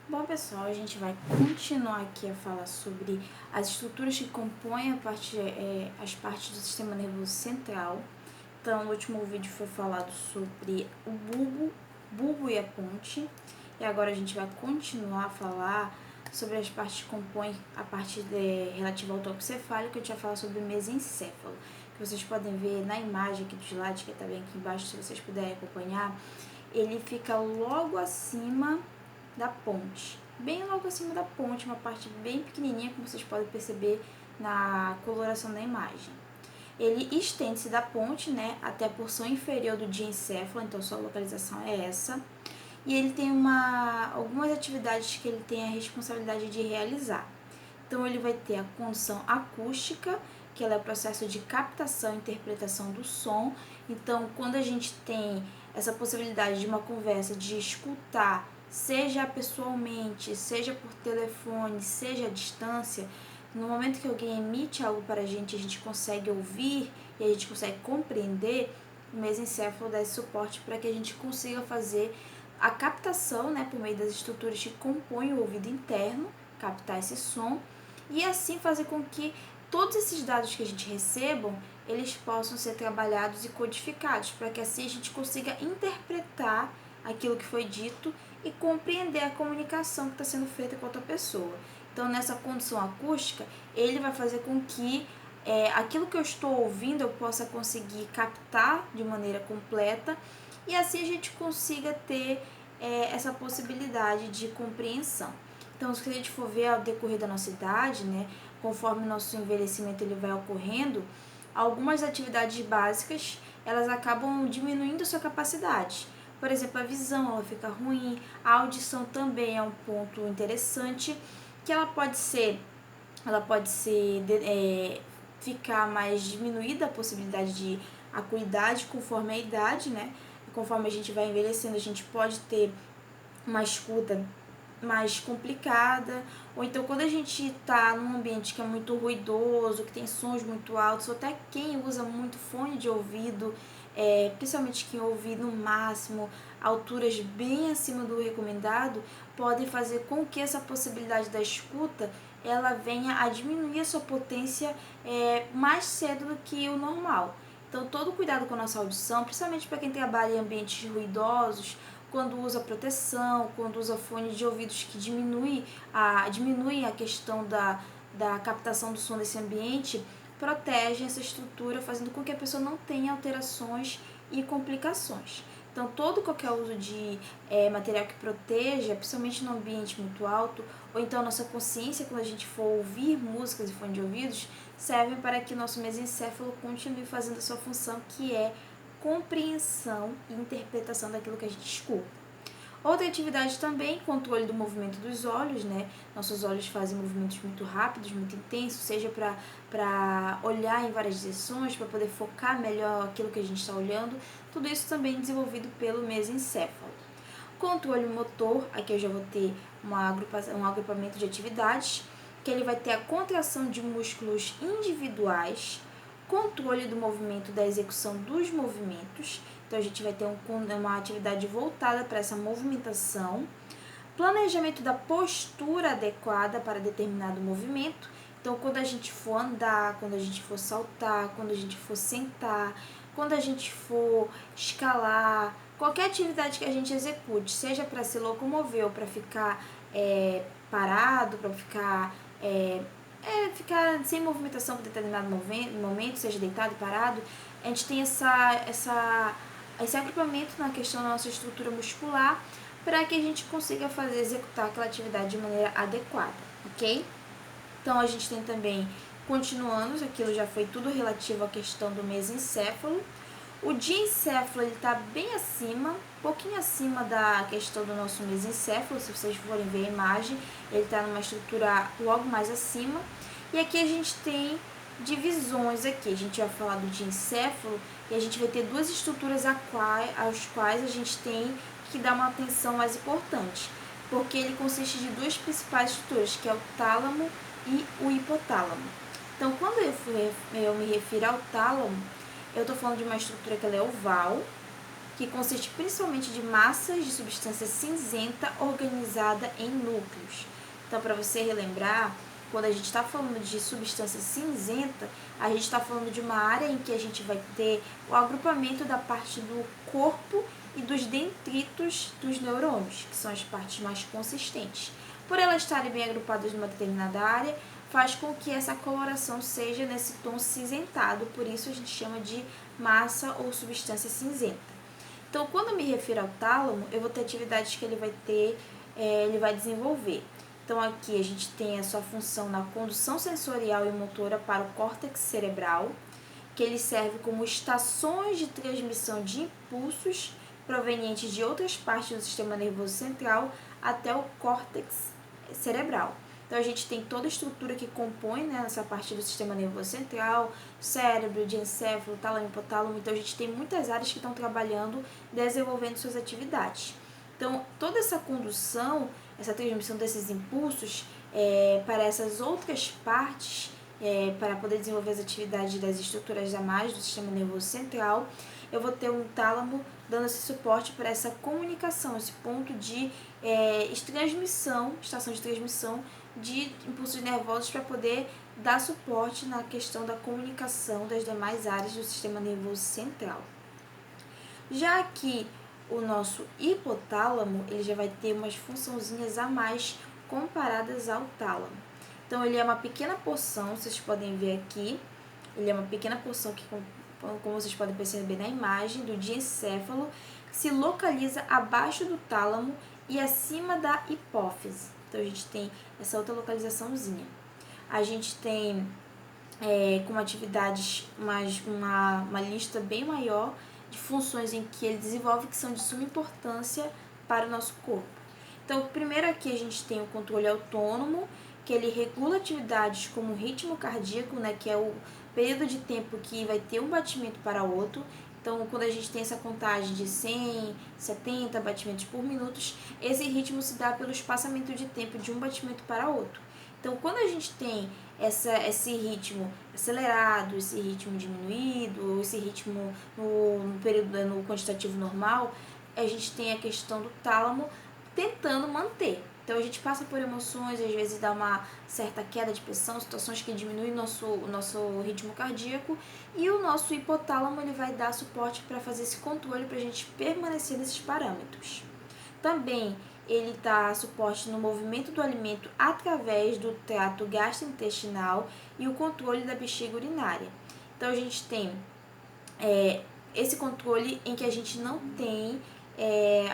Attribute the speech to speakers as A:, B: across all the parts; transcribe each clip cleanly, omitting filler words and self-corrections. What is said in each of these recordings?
A: Bom, pessoal, a gente vai continuar aqui a falar sobre as estruturas que compõem as partes do sistema nervoso central. Então, no último vídeo foi falado sobre o bulbo e a ponte. E agora a gente vai continuar a falar sobre as partes que compõem a parte relativa ao tronco cefálico. A gente vai falar sobre o mesencéfalo, que vocês podem ver na imagem aqui do slide, que está bem aqui embaixo, se vocês puderem acompanhar. Ele fica logo acima da ponte, bem logo acima da ponte, uma parte bem pequenininha, como vocês podem perceber na coloração da imagem. Ele estende-se da ponte, né, até a porção inferior do diencéfalo, então sua localização é essa. E ele tem algumas atividades que ele tem a responsabilidade de realizar. Então ele vai ter a condução acústica, que ela é o processo de captação e interpretação do som. Então, quando a gente tem essa possibilidade de uma conversa, de escutar, seja pessoalmente, seja por telefone, seja à distância, no momento que alguém emite algo para a gente consegue ouvir e a gente consegue compreender, o mesencéfalo dá esse suporte para que a gente consiga fazer a captação, né, por meio das estruturas que compõem o ouvido interno, captar esse som e assim fazer com que todos esses dados que a gente receba, eles possam ser trabalhados e codificados, para que assim a gente consiga interpretar aquilo que foi dito e compreender a comunicação que está sendo feita com outra pessoa. Então, nessa condução acústica, ele vai fazer com que aquilo que eu estou ouvindo eu possa conseguir captar de maneira completa e assim a gente consiga ter essa possibilidade de compreensão. Então, se a gente for ver ao decorrer da nossa idade, né, conforme o nosso envelhecimento ele vai ocorrendo, algumas atividades básicas elas acabam diminuindo a sua capacidade. Por exemplo, a visão ela fica ruim, a audição também é um ponto interessante, que ela pode ficar mais diminuída a possibilidade de acuidade conforme a idade, né? Conforme a gente vai envelhecendo, a gente pode ter uma escuta mais complicada, ou então quando a gente está num ambiente que é muito ruidoso, que tem sons muito altos, ou até quem usa muito fone de ouvido, principalmente quem ouve no máximo alturas bem acima do recomendado, podem fazer com que essa possibilidade da escuta ela venha a diminuir a sua potência mais cedo do que o normal. Então, todo cuidado com a nossa audição, principalmente para quem trabalha em ambientes ruidosos, quando usa proteção, quando usa fone de ouvidos que diminui a questão da captação do som desse ambiente, protegem essa estrutura, fazendo com que a pessoa não tenha alterações e complicações. Então, todo qualquer uso de material que proteja, principalmente no ambiente muito alto, ou então a nossa consciência quando a gente for ouvir músicas e fone de ouvidos, servem para que o nosso mesencéfalo continue fazendo a sua função, que é compreensão e interpretação daquilo que a gente escuta. Outra atividade também, controle do movimento dos olhos, né? Nossos olhos fazem movimentos muito rápidos, muito intensos, seja para olhar em várias direções, para poder focar melhor aquilo que a gente está olhando. Tudo isso também desenvolvido pelo mesencéfalo. Controle motor, aqui eu já vou ter um agrupamento de atividades, que ele vai ter a contração de músculos individuais, controle do movimento, da execução dos movimentos. Então, a gente vai ter uma atividade voltada para essa movimentação. Planejamento da postura adequada para determinado movimento. Então, quando a gente for andar, quando a gente for saltar, quando a gente for sentar, quando a gente for escalar, qualquer atividade que a gente execute, seja para se locomover ou para ficar parado, para ficar sem movimentação por determinado momento, seja deitado, parado, a gente tem esse agrupamento na questão da nossa estrutura muscular para que a gente consiga executar aquela atividade de maneira adequada, ok? Então, a gente tem também, continuando, aquilo já foi tudo relativo à questão do mesencéfalo. O diencéfalo ele está bem acima, um pouquinho acima da questão do nosso mesencéfalo, se vocês forem ver a imagem, ele está numa estrutura logo mais acima. E aqui a gente tem divisões aqui, a gente vai falar do diencéfalo e a gente vai ter duas estruturas às quais a gente tem que dar uma atenção mais importante, porque ele consiste de duas principais estruturas, que é o tálamo e o hipotálamo. Então, quando eu me refiro ao tálamo, eu estou falando de uma estrutura que ela é oval, que consiste principalmente de massas de substância cinzenta organizada em núcleos. Então, para você relembrar, quando a gente está falando de substância cinzenta, a gente está falando de uma área em que a gente vai ter o agrupamento da parte do corpo e dos dendritos dos neurônios, que são as partes mais consistentes. Por elas estarem bem agrupadas numa determinada área, faz com que essa coloração seja nesse tom cinzentado, por isso a gente chama de massa ou substância cinzenta. Então, quando eu me refiro ao tálamo, eu vou ter atividades que ele vai desenvolver. Então, aqui a gente tem a sua função na condução sensorial e motora para o córtex cerebral, que ele serve como estações de transmissão de impulsos provenientes de outras partes do sistema nervoso central até o córtex cerebral. Então, a gente tem toda a estrutura que compõe, né, essa parte do sistema nervoso central, cérebro, diencéfalo, tálamo, hipotálamo. Então, a gente tem muitas áreas que estão trabalhando, desenvolvendo suas atividades. Então, toda essa condução, essa transmissão desses impulsos para essas outras partes, para poder desenvolver as atividades das estruturas a mais do sistema nervoso central, eu vou ter um tálamo dando esse suporte para essa comunicação, esse ponto de estação de transmissão de impulsos nervosos para poder dar suporte na questão da comunicação das demais áreas do sistema nervoso central. Já que o nosso hipotálamo, ele já vai ter umas funçãozinhas a mais comparadas ao tálamo. Então, ele é uma pequena porção, vocês podem ver aqui, ele é uma pequena porção que, como vocês podem perceber na imagem, do diencéfalo, que se localiza abaixo do tálamo e acima da hipófise. Então, a gente tem essa outra localizaçãozinha. A gente tem, como atividades, uma lista bem maior de funções em que ele desenvolve que são de suma importância para o nosso corpo. Então, primeiro aqui a gente tem o controle autônomo, que ele regula atividades como o ritmo cardíaco, né, que é o período de tempo que vai ter um batimento para outro. Então, quando a gente tem essa contagem de 100, 70 batimentos por minuto, esse ritmo se dá pelo espaçamento de tempo de um batimento para outro. Então, quando a gente tem esse ritmo acelerado, esse ritmo diminuído, esse ritmo no quantitativo normal, a gente tem a questão do tálamo tentando manter. Então, a gente passa por emoções, às vezes dá uma certa queda de pressão, situações que diminuem o nosso ritmo cardíaco, e o nosso hipotálamo ele vai dar suporte para fazer esse controle para a gente permanecer nesses parâmetros. Também ele dá suporte no movimento do alimento através do trato gastrointestinal e o controle da bexiga urinária. Então, a gente tem esse controle em que a gente não tem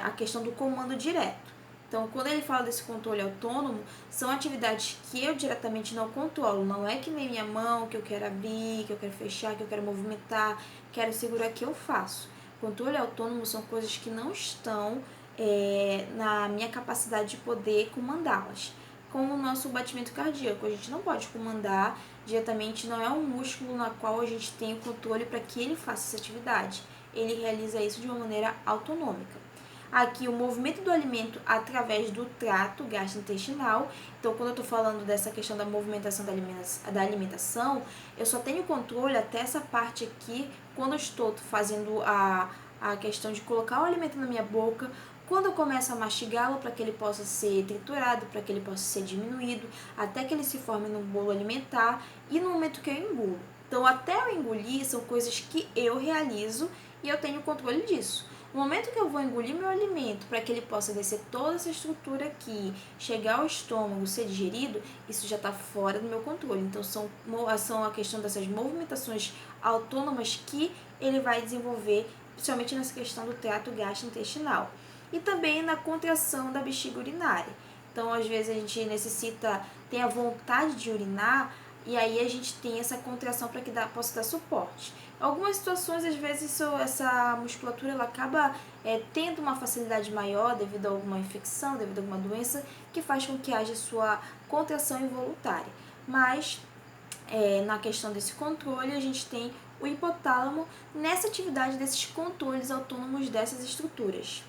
A: a questão do comando direto. Então, quando ele fala desse controle autônomo, são atividades que eu diretamente não controlo. Não é que nem minha mão, que eu quero abrir, que eu quero fechar, que eu quero movimentar, quero segurar, que eu faço. Controle autônomo são coisas que não estão na minha capacidade de poder comandá-las. Como o nosso batimento cardíaco, a gente não pode comandar diretamente, não é um músculo na qual a gente tem o controle para que ele faça essa atividade. Ele realiza isso de uma maneira autonômica. Aqui, o movimento do alimento através do trato gastrointestinal. Então, quando eu estou falando dessa questão da movimentação da alimentação, eu só tenho controle até essa parte aqui, quando eu estou fazendo a questão de colocar o alimento na minha boca, quando eu começo a mastigá-lo para que ele possa ser triturado, para que ele possa ser diminuído, até que ele se forme no bolo alimentar e no momento que eu engulo. Então, até eu engolir, são coisas que eu realizo e eu tenho controle disso. No momento que eu vou engolir meu alimento para que ele possa descer toda essa estrutura aqui, chegar ao estômago, ser digerido, isso já está fora do meu controle. Então, são a questão dessas movimentações autônomas que ele vai desenvolver, principalmente nessa questão do trato gastrointestinal. E também na contração da bexiga urinária. Então, às vezes, a gente tem a vontade de urinar, e aí a gente tem essa contração para que possa dar suporte. Em algumas situações, às vezes, essa musculatura ela acaba tendo uma facilidade maior devido a alguma infecção, devido a alguma doença, que faz com que haja sua contração involuntária. Mas, na questão desse controle, a gente tem o hipotálamo nessa atividade desses controles autônomos dessas estruturas.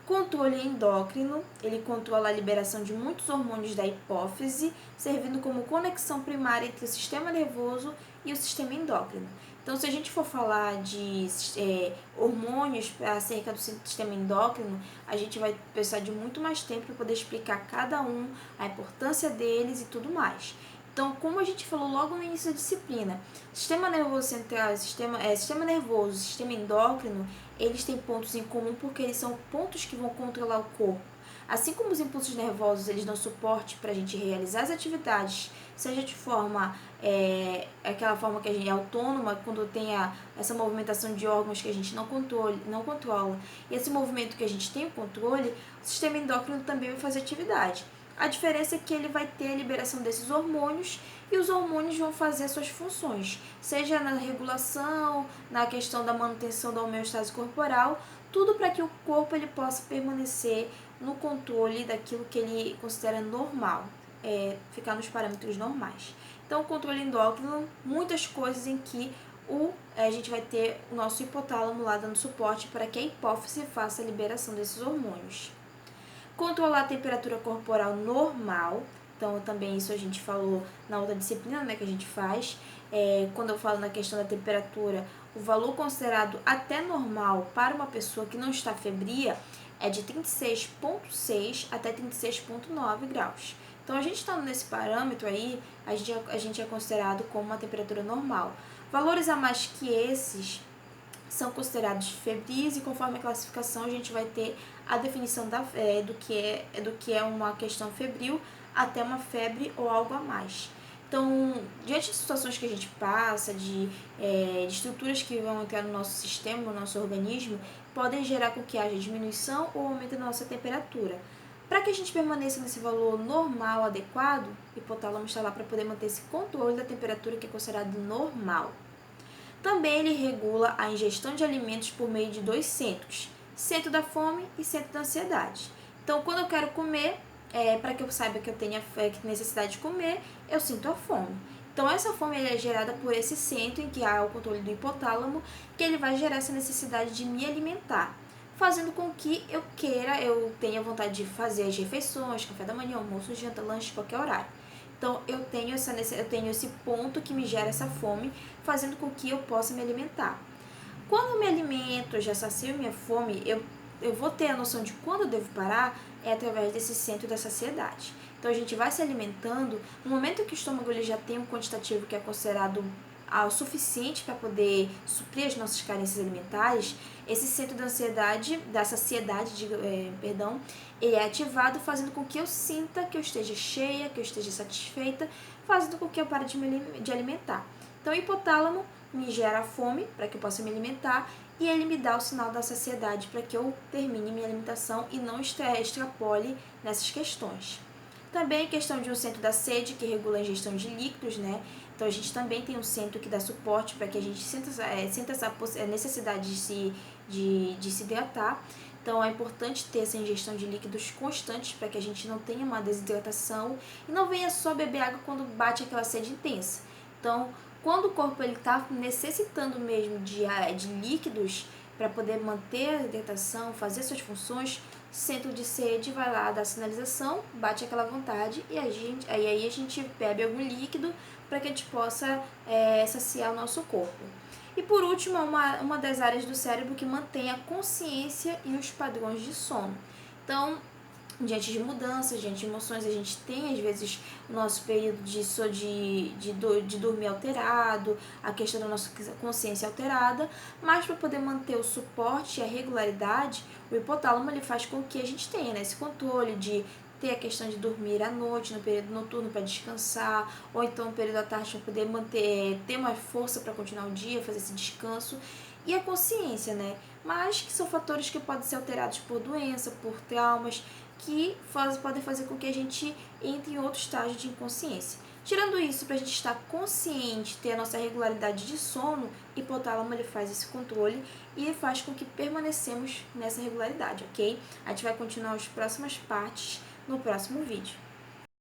A: Controle endócrino, ele controla a liberação de muitos hormônios da hipófise, servindo como conexão primária entre o sistema nervoso e o sistema endócrino. Então, se a gente for falar de hormônios acerca do sistema endócrino, a gente vai precisar de muito mais tempo para poder explicar cada um, a importância deles e tudo mais. Então, como a gente falou logo no início da disciplina, sistema nervoso central, sistema nervoso, sistema endócrino, eles têm pontos em comum porque eles são pontos que vão controlar o corpo. Assim como os impulsos nervosos eles dão suporte para a gente realizar as atividades, seja de forma, aquela forma que a gente é autônoma, quando tem essa movimentação de órgãos que a gente não controla, e esse movimento que a gente tem o controle, o sistema endócrino também vai fazer atividade. A diferença é que ele vai ter a liberação desses hormônios e os hormônios vão fazer suas funções, seja na regulação, na questão da manutenção da homeostase corporal, tudo para que o corpo ele possa permanecer no controle daquilo que ele considera normal, ficar nos parâmetros normais. Então, o controle endócrino, muitas coisas em que a gente vai ter o nosso hipotálamo lá dando suporte para que a hipófise faça a liberação desses hormônios. Controlar a temperatura corporal normal, então também isso a gente falou na outra disciplina, né, que a gente faz. Quando eu falo na questão da temperatura, o valor considerado até normal para uma pessoa que não está febria é de 36,6 até 36,9 graus. Então, a gente estando nesse parâmetro aí, a gente é considerado como uma temperatura normal. Valores a mais que esses são considerados febris e conforme a classificação a gente vai ter a definição do que é uma questão febril até uma febre ou algo a mais. Então, diante de situações que a gente passa, de estruturas que vão entrar no nosso sistema, no nosso organismo, podem gerar com que haja diminuição ou aumento da nossa temperatura. Para que a gente permaneça nesse valor normal, adequado, o hipotálamo está lá para poder manter esse controle da temperatura que é considerado normal. Também ele regula a ingestão de alimentos por meio de dois centros, centro da fome e centro da ansiedade. Então, quando eu quero comer, para que eu saiba que eu tenho necessidade de comer, eu sinto a fome. Então, essa fome é gerada por esse centro em que há o controle do hipotálamo, que ele vai gerar essa necessidade de me alimentar, fazendo com que eu tenha vontade de fazer as refeições, café da manhã, almoço, janta, lanche, qualquer horário. Então, eu tenho esse ponto que me gera essa fome, fazendo com que eu possa me alimentar. Quando eu me alimento, eu já sacio minha fome, eu vou ter a noção de quando eu devo parar, através desse centro da saciedade. Então, a gente vai se alimentando, no momento que o estômago ele já tem um quantitativo que é considerado o suficiente para poder suprir as nossas carências alimentares, esse centro da saciedade, ele é ativado, fazendo com que eu sinta que eu esteja cheia, que eu esteja satisfeita, fazendo com que eu pare de alimentar. Então, o hipotálamo me gera fome para que eu possa me alimentar e ele me dá o sinal da saciedade para que eu termine minha alimentação e não extrapole nessas questões. Também a questão de um centro da sede, que regula a ingestão de líquidos, né? Então, a gente também tem um centro que dá suporte para que a gente sinta essa necessidade de se hidratar. Então, é importante ter essa ingestão de líquidos constantes para que a gente não tenha uma desidratação e não venha só beber água quando bate aquela sede intensa. Então, quando o corpo está necessitando mesmo de líquidos para poder manter a hidratação, fazer suas funções, centro de sede vai lá dar sinalização, bate aquela vontade e aí a gente bebe algum líquido para que a gente possa saciar o nosso corpo. E por último, uma das áreas do cérebro que mantém a consciência e os padrões de sono. Então, diante de mudanças, diante de emoções, a gente tem às vezes o nosso período de dormir alterado, a questão da nossa consciência alterada, mas para poder manter o suporte e a regularidade, o hipotálamo ele faz com que a gente tenha, né, esse controle de ter a questão de dormir à noite, no período noturno para descansar, ou então no período da tarde para poder ter mais força para continuar o dia, fazer esse descanso, e a consciência, né? Mas que são fatores que podem ser alterados por doença, por traumas, que podem fazer com que a gente entre em outro estágio de inconsciência. Tirando isso, para a gente estar consciente, ter a nossa regularidade de sono, o hipotálamo ele faz esse controle e faz com que permanecemos nessa regularidade, ok? A gente vai continuar as próximas partes no próximo vídeo.